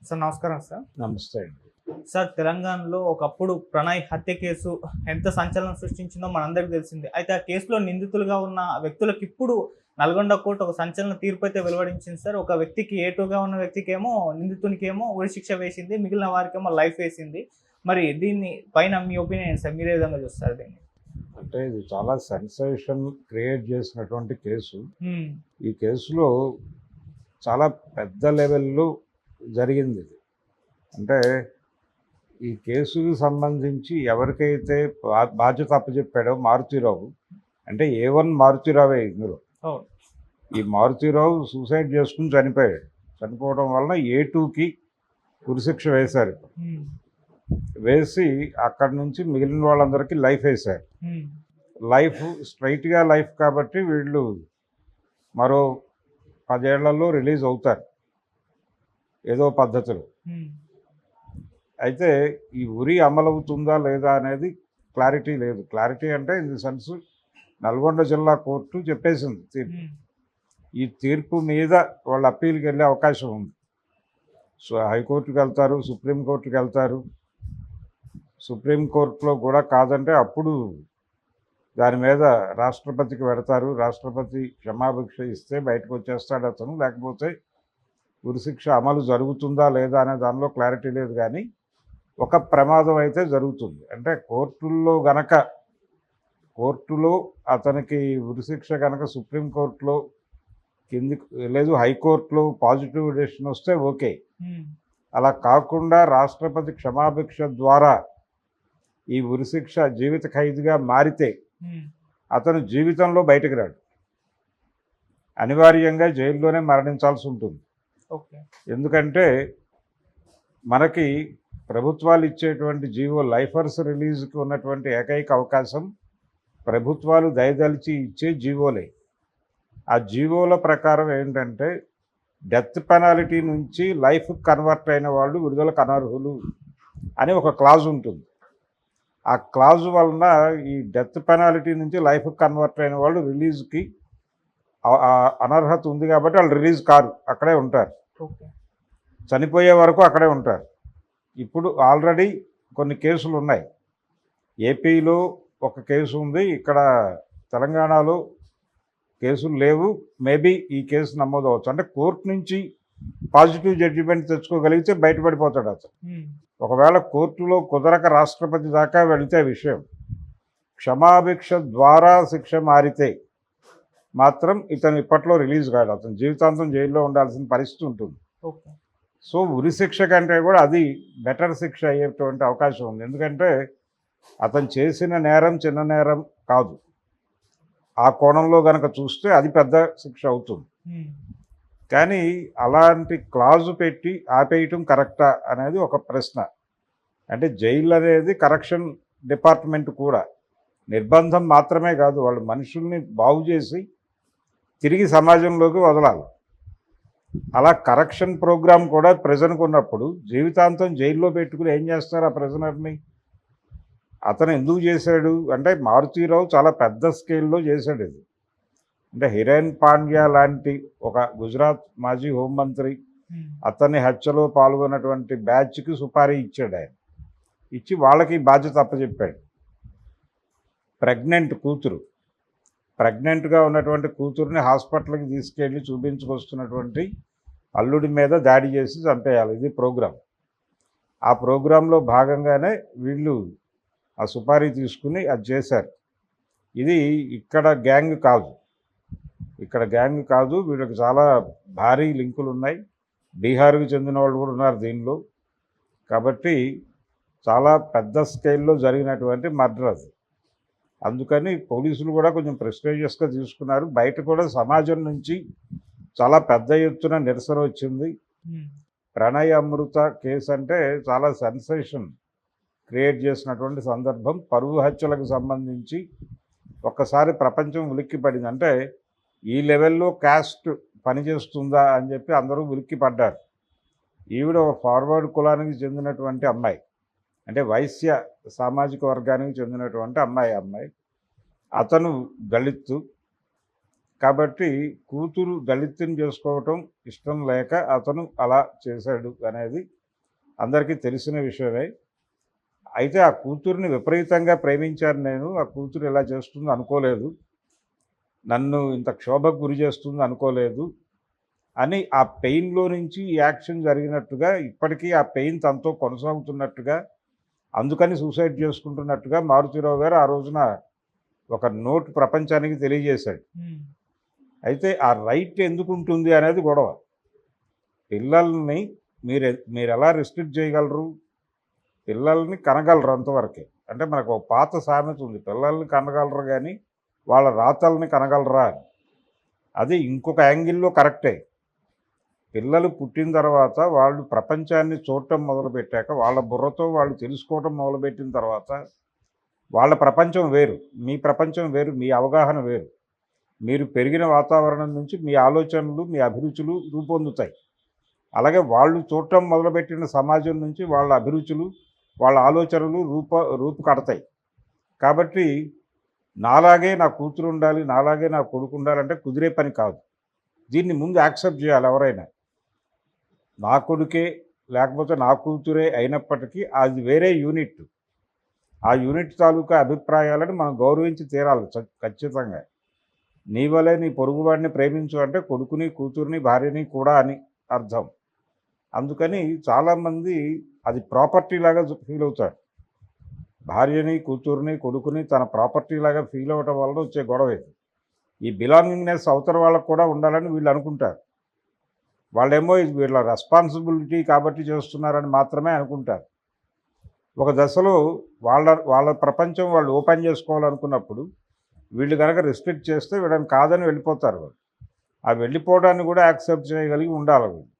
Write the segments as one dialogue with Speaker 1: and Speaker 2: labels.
Speaker 1: Sir నమస్కారం sir.
Speaker 2: నమస్తే అండి.
Speaker 1: సార్ తెలంగాణలో ఒకప్పుడు ప్రణయ్ హత్య కేసు ఎంత సంచలనం సృష్టించిందో మనందరికీ తెలిసిందే. అయితే ఆ కేసులో నిందితులుగా ఉన్న వ్యక్తులకు ఇప్పుడు నల్గొండ కోర్టు ఒక సంచలన తీర్పు అయితే వెలువడించింది సార్. ఒక వ్యక్తికి ఏటుగా ఉన్న వ్యక్తికేమో నిందితునికేమో ఉరి శిక్ష వేసింది, మిగిలిన వారికేమో లైఫ్ వేసింది. మరి దీన్ని పైన మీ ఒపీనియన్ సార్, మీరు ఏ విధంగా చూస్తారు దీన్ని?
Speaker 2: అంటే ఇది చాలా సెన్సేషన్ క్రియేట్ చేసినటువంటి కేసు.
Speaker 1: హ్మ్.
Speaker 2: ఈ కేసులో చాలా పెద్ద లెవెల్లో జరిగింది ఇది. అంటే ఈ కేసుకు సంబంధించి ఎవరికైతే బాధ్యత అప్పచెప్పాడో మారుతీరావు, అంటే A1 మారుతీరావే ఇందులో.
Speaker 1: అవును.
Speaker 2: ఈ మారుతీరావు సూసైడ్ చేసుకుని చనిపోయాడు. చనిపోవడం వలన A2కి ఉరిశిక్ష వేశారు.
Speaker 1: హ్మ్.
Speaker 2: వేసి అక్కడి నుంచి మిగిలిన వాళ్ళందరికీ లైఫ్ వేశారు.
Speaker 1: హ్మ్.
Speaker 2: లైఫ్ స్ట్రైట్గా లైఫ్ కాబట్టి వీళ్ళు మరో 10 ఏళ్లలో రిలీజ్ అవుతారు ఏదో పద్ధతిలో.
Speaker 1: హ్మ్.
Speaker 2: అయితే ఈ ఉరి అమలవుతుందా లేదా అనేది క్లారిటీ లేదు. క్లారిటీ అంటే ఇన్ ది సెన్స్ నల్గొండ జిల్లా కోర్టు చెప్పేసింది తీర్పు.
Speaker 1: హ్మ్.
Speaker 2: ఈ తీర్పు మీద వాళ్ళు అప్పీల్కి వెళ్ళే అవకాశం ఉంది. సో హైకోర్టుకి వెళ్తారు, సుప్రీంకోర్టుకి వెళ్తారు. సుప్రీంకోర్టులో కూడా కాదంటే అప్పుడు దాని మీద రాష్ట్రపతికి పెడతారు. రాష్ట్రపతి క్షమాభిక్ష ఇస్తే బయటకు వచ్చేస్తాడు అతను, లేకపోతే ఉరిశిక్ష అమలు జరుగుతుందా లేదా అనే దానిలో క్లారిటీ లేదు. కానీ ఒక ప్రమాదం అయితే జరుగుతుంది. అంటే కోర్టులో అతనికి ఉరిశిక్ష కనుక సుప్రీంకోర్టులో కింది లేదు హైకోర్టులో పాజిటివ్ డెసిషన్ వస్తే ఓకే.
Speaker 1: హ్మ్.
Speaker 2: అలా కాకుండా రాష్ట్రపతి క్షమాభిక్ష ద్వారా ఈ ఉరిశిక్ష జీవిత ఖైదుగా మారితే
Speaker 1: హ్మ్.
Speaker 2: అతను జీవితంలో బయటకు రాడు, అనివార్యంగా జైల్లోనే మరణించాల్సి ఉంటుంది.
Speaker 1: ఓకే.
Speaker 2: ఎందుకంటే మనకి ప్రభుత్వాలు ఇచ్చేటువంటి జీవో లైఫర్స్ రిలీజ్కి ఉన్నటువంటి ఏకైక అవకాశం ప్రభుత్వాలు దయదలిచి ఇచ్చే జీవోలే. ఆ జీవోల ప్రకారం ఏంటంటే డెత్ పెనాల్టీ నుంచి లైఫ్ కన్వర్ట్ అయిన వాళ్ళు విడుదలకు అనర్హులు అని ఒక క్లాజ్ ఉంటుంది. ఆ క్లాజ్ వలన ఈ డెత్ పెనాల్టీ నుంచి లైఫ్ కన్వర్ట్ అయిన వాళ్ళు రిలీజ్కి అనర్హత ఉంది కాబట్టి వాళ్ళు రిలీజ్ కారు, అక్కడే ఉంటారు.
Speaker 1: ఓకే.
Speaker 2: చనిపోయే వరకు అక్కడే ఉంటారు. ఇప్పుడు ఆల్రెడీ కొన్ని కేసులు ఉన్నాయి. ఏపీలో ఒక కేసు ఉంది, ఇక్కడ తెలంగాణలో కేసులు లేవు. మేబీ ఈ కేసు నమోదు అవ్వచ్చు. అంటే కోర్టు నుంచి పాజిటివ్ జడ్జిమెంట్ తెచ్చుకోగలిగితే బయటపడిపోతాడు అతను.
Speaker 1: హ్మ్.
Speaker 2: ఒకవేళ కోర్టులో కుదరక రాష్ట్రపతి దాకా వెళితే విషయం, క్షమాభిక్ష ద్వారా శిక్ష మారితే మాత్రం ఇతను ఇప్పట్లో రిలీజ్ కాడు, అతను జీవితాంతం జైల్లో ఉండాల్సిన పరిస్థితి ఉంటుంది.
Speaker 1: ఓకే.
Speaker 2: సో ఉరిశిక్ష కంటే కూడా అది బెటర్ శిక్ష అయ్యేటువంటి అవకాశం ఉంది. ఎందుకంటే అతను చేసిన నేరం చిన్న నేరం కాదు. ఆ కోణంలో కనుక చూస్తే అది పెద్ద శిక్ష అవుతుంది.
Speaker 1: హ్మ్.
Speaker 2: కానీ అలాంటి క్లాజు పెట్టి ఆపేయటం కరెక్టా అనేది ఒక ప్రశ్న. అంటే జైలు అనేది కరెక్షన్ డిపార్ట్మెంట్ కూడా నిర్బంధం మాత్రమే కాదు, వాళ్ళు మనుషుల్ని బాగు చేసి తిరిగి సమాజంలోకి వదలాలి. అలా కరెక్షన్ ప్రోగ్రాం కూడా ప్రిజన్కు ఉన్నప్పుడు జీవితాంతం జైల్లో పెట్టుకుని ఏం చేస్తారు ఆ ప్రిజనర్ని? అతను ఎందుకు చేశాడు అంటే మారుతీరావు చాలా పెద్ద స్కేల్లో చేశాడు ఇది. అంటే హిరేన్ పాండ్యా లాంటి ఒక గుజరాత్ మాజీ హోంమంత్రి
Speaker 1: హ్మ్.
Speaker 2: అతన్ని హత్యలో పాల్గొన్నటువంటి బ్యాచ్కి సుపారీ ఇచ్చాడు ఆయన. ఇచ్చి వాళ్ళకి బాధ్యత అప్పచెప్పాడు. ప్రెగ్నెంట్గా ఉన్నటువంటి కూతురుని హాస్పిటల్కి తీసుకెళ్ళి చూపించుకొస్తున్నటువంటి అల్లుడి మీద దాడి చేసి చంపేయాలి, ఇది ప్రోగ్రాం. ఆ ప్రోగ్రాంలో భాగంగానే వీళ్ళు ఆ సుపారీ తీసుకుని అది చేశారు. ఇది ఇక్కడ గ్యాంగ్ కాదు, వీళ్ళకి చాలా భారీ లింకులు ఉన్నాయి. బీహార్కి చెందిన వాళ్ళు కూడా ఉన్నారు దీనిలో. కాబట్టి చాలా పెద్ద స్కేల్లో జరిగినటువంటి మర్డర్ అది. అందుకని పోలీసులు కూడా కొంచెం ప్రెస్టీజియస్గా తీసుకున్నారు. బయట కూడా సమాజం నుంచి చాలా పెద్ద ఎత్తున నిరసన వచ్చింది.
Speaker 1: హ్మ్.
Speaker 2: ప్రణయ్ అమృత కేసు అంటే చాలా సెన్సేషన్ క్రియేట్ చేసినటువంటి సందర్భం. పరువు హత్యలకు సంబంధించి ఒక్కసారి ప్రపంచం ఉలిక్కిపడింది. అంటే ఈ లెవెల్లో క్యాస్ట్ పనిచేస్తుందా అని చెప్పి అందరూ ఉలిక్కిపడ్డారు. ఈవిడ ఒక ఫార్వర్డ్ కులానికి చెందినటువంటి అమ్మాయి, అంటే వైశ్య సామాజిక వర్గానికి చెందినటువంటి అమ్మాయి. అతను దళిత్తు కాబట్టి కూతురు దళితుని చేసుకోవటం ఇష్టం లేక అతను అలా చేశాడు అనేది అందరికీ తెలిసిన విషయమే. అయితే ఆ కూతుర్ని విపరీతంగా ప్రేమించాను నేను. ఆ కూతురు ఇలా చేస్తుంది అనుకోలేదు. నన్ను ఇంత క్షోభకు గురి చేస్తుంది అనుకోలేదు అని ఆ పెయిన్‌లో నుంచి ఈ యాక్షన్ జరిగినట్టుగా, ఇప్పటికీ ఆ పెయిన్ తనతో కొనసాగుతున్నట్టుగా, అందుకని సూసైడ్ చేసుకుంటున్నట్టుగా మారుతీరావు గారు ఆ రోజున ఒక నోట్ ప్రపంచానికి తెలియజేశాడు.
Speaker 1: ఉమ్,
Speaker 2: అయితే ఆ రైట్ ఎందుకుంటుంది అనేది గొడవ. పిల్లల్ని మీరెలా రిస్ట్రిక్ట్ చేయగలరు? పిల్లల్ని కనగలరు అంతవరకే. అంటే మనకు ఒక పాత సామెత ఉంది. పిల్లల్ని కనగలరు గానీ, వాళ్ళ రాతల్ని కనగలరా అని. అది ఇంకొక యాంగిల్‌లో కరెక్టే. పిల్లలు పుట్టిన తర్వాత వాళ్ళు ప్రపంచాన్ని చూడటం మొదలుపెట్టాక, వాళ్ళ బుర్రతో వాళ్ళు తెలుసుకోవటం మొదలుపెట్టిన తర్వాత, వాళ్ళ ప్రపంచం వేరు. మీ ప్రపంచం వేరు. మీ అవగాహన వేరు. మీరు పెరిగిన వాతావరణం నుంచి మీ ఆలోచనలు, మీ అభిరుచులు రూపొందుతాయి. అలాగే వాళ్ళు చూడటం మొదలుపెట్టిన సమాజం నుంచి వాళ్ళ అభిరుచులు, వాళ్ళ ఆలోచనలు రూపుకడతాయి. కాబట్టి నాలాగే నా కూతురు ఉండాలి, నాలాగే నా కొడుకు ఉండాలంటే కుదిరే పని కాదు. దీన్ని ముందు యాక్సెప్ట్ చేయాలి ఎవరైనా. నా కొడుకే లేకపోతే నా కూతురే అయినప్పటికీ అది వేరే యూనిట్. ఆ యూనిట్ తాలూకా అభిప్రాయాలను మనం గౌరవించి తీరాలి ఖచ్చితంగా. నీ వలే నీ పొరుగువాడిని ప్రేమించు అంటే కొడుకుని, కూతుర్ని, భార్యని కూడా అని అర్థం. అందుకని చాలామంది అది ప్రాపర్టీ లాగా ఫీల్ అవుతాడు. భార్యని, కూతుర్ని, కొడుకుని తన ప్రాపర్టీ లాగా ఫీల్ అవ్వటం వల్ల వచ్చే గొడవ ఇది. ఈ బిలాంగింగ్నెస్ అవతల వాళ్ళకు కూడా ఉండాలని వీళ్ళు అనుకుంటారు. వాళ్ళేమో ఇది వీళ్ళ రెస్పాన్సిబిలిటీ కాబట్టి చేస్తున్నారని మాత్రమే అనుకుంటారు. ఒక దశలో వాళ్ళ ప్రపంచం వాళ్ళు ఓపెన్ చేసుకోవాలనుకున్నప్పుడు వీళ్ళు కనుక రిస్ట్రిక్ట్ చేస్తే వీళ్ళని కాదని వెళ్ళిపోతారు వాళ్ళు. ఆ వెళ్ళిపోవడాన్ని కూడా యాక్సెప్ట్ చేయగలిగి ఉండాలి వీళ్ళు.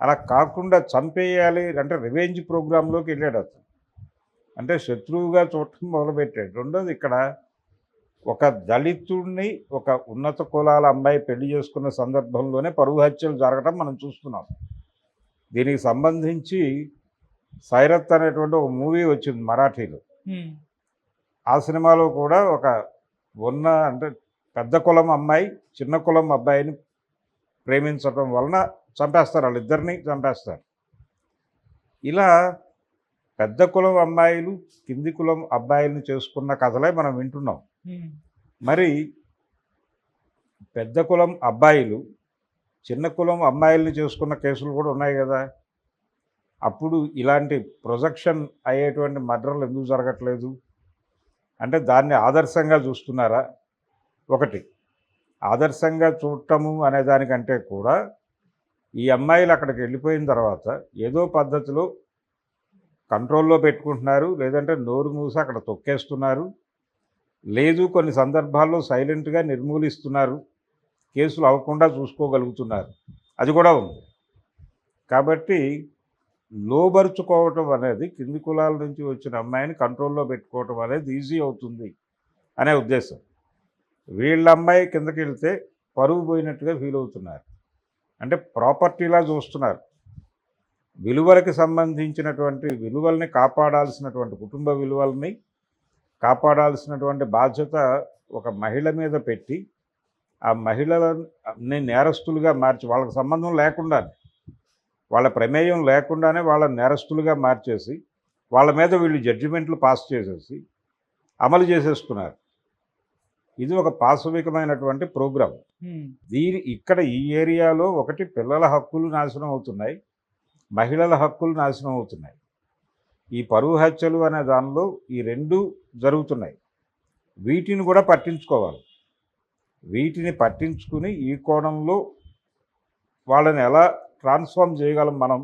Speaker 2: అలా కాకుండా చంపేయాలి అంటే రివెంజ్ ప్రోగ్రాంలోకి వెళ్ళాడు అతను. అంటే శత్రువుగా చూడటం మొదలుపెట్టాడు. రెండోది ఇక్కడ ఒక దళితుడిని ఒక ఉన్నత కులాల అమ్మాయి పెళ్లి చేసుకున్న సందర్భంలోనే పరువు హత్యలు జరగడం మనం చూస్తున్నాం. దీనికి సంబంధించి సైరత్ అనేటువంటి ఒక మూవీ వచ్చింది మరాఠీలో.
Speaker 1: ఉమ్,
Speaker 2: ఆ సినిమాలో కూడా ఒక అంటే పెద్ద కులం అమ్మాయి చిన్న కులం అబ్బాయిని ప్రేమించడం వలన చంపేస్తారు, వాళ్ళిద్దరినీ చంపేస్తారు. ఇలా పెద్ద కులం అమ్మాయిలు కింది కులం అబ్బాయిలను చేసుకున్న కథలే మనం వింటున్నాం.
Speaker 1: ఉమ్,
Speaker 2: మరి పెద్ద కులం అబ్బాయిలు చిన్న కులం అమ్మాయిల్ని చేసుకున్న కేసులు కూడా ఉన్నాయి కదా. అప్పుడు ఇలాంటి ప్రొజెక్షన్ అయ్యేటువంటి మర్డర్లు ఎందుకు జరగట్లేదు అంటే దాన్ని ఆదర్శంగా చూస్తున్నారా? ఒకటి ఆదర్శంగా చూడటము అనే దానికంటే కూడా ఈ అమ్మాయిలు అక్కడికి వెళ్ళిపోయిన తర్వాత ఏదో పద్ధతిలో కంట్రోల్లో పెట్టుకుంటున్నారు, లేదంటే నోరు మూసి అక్కడ తొక్కేస్తున్నారు, లేదు కొన్ని సందర్భాల్లో సైలెంట్గా నిర్మూలిస్తున్నారు, కేసులు అవ్వకుండా చూసుకోగలుగుతున్నారు, అది కూడా ఉంది. కాబట్టి లోబరుచుకోవటం అనేది కింది కులాల నుంచి వచ్చిన అమ్మాయిని కంట్రోల్లో పెట్టుకోవటం అనేది ఈజీ అవుతుంది అనే ఉద్దేశం. వీళ్ళ అమ్మాయి కిందకి వెళ్తే పరువు పోయినట్టుగా ఫీల్ అవుతున్నారు. అంటే ప్రాపర్టీలా చూస్తున్నారు. విలువలకి సంబంధించినటువంటి విలువల్ని కాపాడాల్సినటువంటి కుటుంబ విలువల్ని కాపాడాల్సినటువంటి బాధ్యత ఒక మహిళ మీద పెట్టి ఆ మహిళలని నేరస్తులుగా మార్చి వాళ్ళకి సంబంధం లేకుండా వాళ్ళ ప్రమేయం లేకుండానే వాళ్ళని నేరస్తులుగా మార్చేసి వాళ్ళ మీద వీళ్ళు జడ్జిమెంట్లు పాస్ చేసేసి అమలు చేసేస్తున్నారు. ఇది ఒక పాశవికమైనటువంటి ప్రోగ్రాం. ఇక్కడ ఈ ఏరియాలో ఒకటి పిల్లల హక్కులు నాశనం అవుతున్నాయి, మహిళల హక్కులు నాశనం అవుతున్నాయి. ఈ పరువు హత్యలు అనే దానిలో ఈ రెండు జరుగుతున్నాయి. వీటిని కూడా పట్టించుకోవాలి. వీటిని పట్టించుకుని ఈ కోణంలో వాళ్ళని ఎలా ట్రాన్స్ఫార్మ్ చేయగలం మనం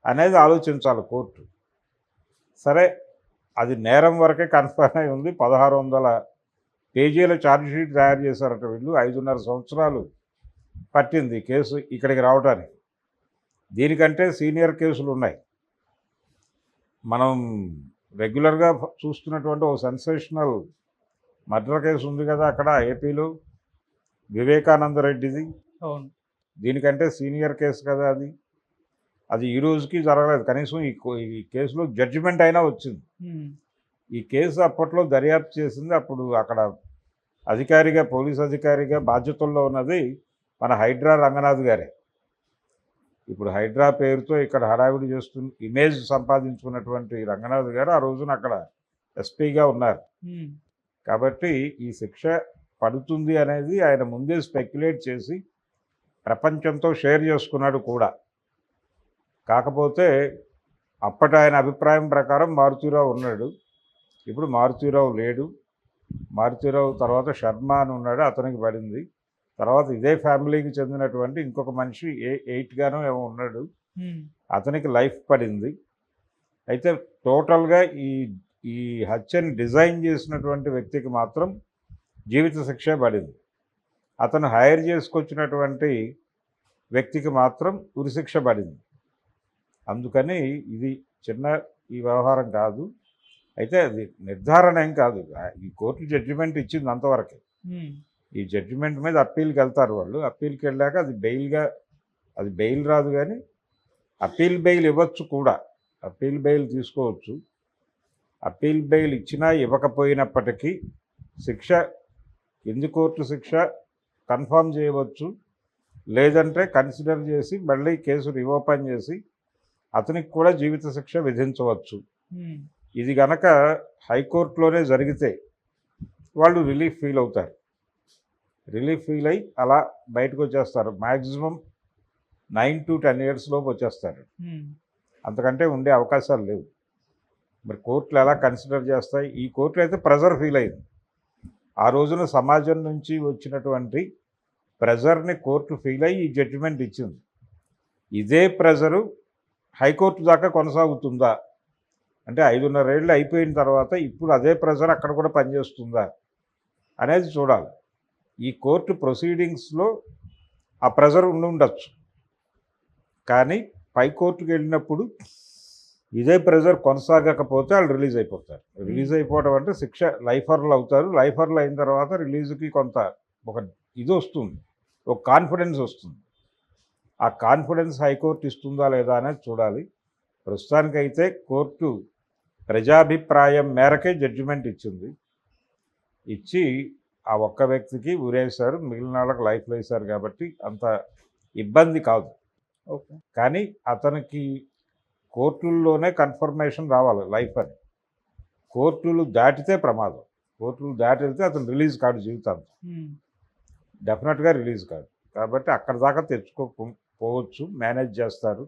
Speaker 2: అనేది ఆలోచించాలి కోర్టు. సరే, అది నేరం వరకే కన్ఫర్మ్ అయి ఉంది. 1600 పేజీల ఛార్జ్షీట్ తయారు చేశారట వీళ్ళు. 5.5 సంవత్సరాలు పట్టింది కేసు ఇక్కడికి రావడానికి. దీనికంటే సీనియర్ కేసులు ఉన్నాయి. మనం రెగ్యులర్గా చూస్తున్నటువంటి ఒక సెన్సేషనల్ మర్డర్ కేసు ఉంది కదా అక్కడ ఏపీలో, వివేకానంద రెడ్డిది.
Speaker 1: అవును.
Speaker 2: దీనికంటే సీనియర్ కేసు కదా అది. అది ఈ రోజుకి జరగలేదు. కనీసం ఈ కేసులో జడ్జిమెంట్ అయినా వచ్చింది. ఈ కేసు అప్పట్లో దర్యాప్తు చేసింది అప్పుడు అక్కడ అధికారిగా, పోలీస్ అధికారిగా బాధ్యతల్లో ఉన్నది మన హైడ్రా రంగనాథ్ గారే. ఇప్పుడు హైడ్రా పేరుతో ఇక్కడ హడావిడి చేస్తూ ఇమేజ్ సంపాదించుకున్నటువంటి రంగనాథ్ గారు ఆ రోజున అక్కడ ఎస్పీగా ఉన్నారు. కాబట్టి ఈ శిక్ష పడుతుంది అనేది ఆయన ముందే స్పెక్యులేట్ చేసి ప్రపంచంతో షేర్ చేసుకున్నాడు కూడా. కాకపోతే అప్పటి ఆయన అభిప్రాయం ప్రకారం మారుతీరావు ఉన్నాడు. ఇప్పుడు మారుతీరావు లేడు. మారుతీరావు తర్వాత శర్మ అని ఉన్నాడు, అతనికి పడింది. తర్వాత ఇదే ఫ్యామిలీకి చెందినటువంటి ఇంకొక మనిషి 8 గానో ఏమో ఉన్నాడు, అతనికి లైఫ్ పడింది. అయితే టోటల్గా ఈ ఈ హత్యని డిజైన్ చేసినటువంటి వ్యక్తికి మాత్రం జీవిత శిక్ష పడింది. అతను హైర్ చేసుకొచ్చినటువంటి వ్యక్తికి మాత్రం ఉరిశిక్ష పడింది. అందుకని ఇది చిన్న ఈ వ్యవహారం కాదు. అయితే అది నిర్ధారణ ఏం కాదు, ఈ కోర్టు జడ్జిమెంట్ ఇచ్చింది అంతవరకే. ఈ జడ్జిమెంట్ మీద అప్పీల్కి వెళ్తారు వాళ్ళు. అప్పీల్కి వెళ్ళాక అది బెయిల్గా, అది బెయిల్ రాదు కానీ అప్పీల్ బెయిల్ ఇవ్వచ్చు కూడా, అప్పీల్ బెయిల్ తీసుకోవచ్చు. అప్పీల్ బెయిల్ ఇచ్చినా ఇవ్వకపోయినప్పటికీ శిక్ష కింది కోర్టు శిక్ష కన్ఫర్మ్ చేయవచ్చు, లేదంటే కన్సిడర్ చేసి మళ్ళీ కేసు రీఓపెన్ చేసి అతనికి కూడా జీవిత శిక్ష విధించవచ్చు. ఇది గనక హైకోర్టులోనే జరిగితే వాళ్ళు రిలీఫ్ ఫీల్ అవుతారు. రిలీఫ్ ఫీల్ అయ్యి అలా బయటకు వచ్చేస్తారు. మ్యాక్సిమం 9 to 10 years లోపు వచ్చేస్తారు. అంతకంటే ఉండే అవకాశాలు లేవు. మరి కోర్టులు ఎలా కన్సిడర్ చేస్తాయి? ఈ కోర్టులు అయితే ప్రెజర్ ఫీల్ అయింది. ఆ రోజున సమాజం నుంచి వచ్చినటువంటి ప్రెజర్ని కోర్టు ఫీల్ అయ్యి ఈ జడ్జిమెంట్ ఇచ్చింది. ఇదే ప్రెజరు హైకోర్టు దాకా కొనసాగుతుందా అంటే 5.5 ఏళ్ళు అయిపోయిన తర్వాత ఇప్పుడు అదే ప్రెజర్ అక్కడ కూడా పనిచేస్తుందా అనేది చూడాలి. ఈ కోర్టు ప్రొసీడింగ్స్లో ఆ ప్రెజర్ ఉండొచ్చు, కానీ పై కోర్టుకు వెళ్ళినప్పుడు ఇదే ప్రెజర్ కొనసాగకపోతే వాళ్ళు రిలీజ్ అయిపోతారు. రిలీజ్ అయిపోవడం అంటే శిక్ష లైఫర్లు అవుతారు. లైఫర్లు అయిన తర్వాత రిలీజ్కి కొంత ఒక ఇది వస్తుంది, ఒక కాన్ఫిడెన్స్ వస్తుంది. ఆ కాన్ఫిడెన్స్ హైకోర్టు ఇస్తుందా లేదా అనేది చూడాలి. ప్రస్తుతానికైతే కోర్టు ప్రజాభిప్రాయం మేరకే జడ్జిమెంట్ ఇచ్చింది. ఇచ్చి ఆ ఒక్క వ్యక్తికి ఉరేశారు, మిగిలిన వాళ్ళకి లైఫ్లో వేశారు. కాబట్టి అంత ఇబ్బంది కాదు.
Speaker 1: ఓకే.
Speaker 2: కానీ అతనికి కోర్టుల్లోనే కన్ఫర్మేషన్ రావాలి లైఫ్ అని. కోర్టులు దాటితే ప్రమాదం. కోర్టులు దాటితే అతను రిలీజ్ కాడు జీవితాంతం, డెఫినెట్గా రిలీజ్ కాదు. కాబట్టి అక్కడ దాకా తెచ్చుకోకపోవచ్చు, మేనేజ్ చేస్తారు.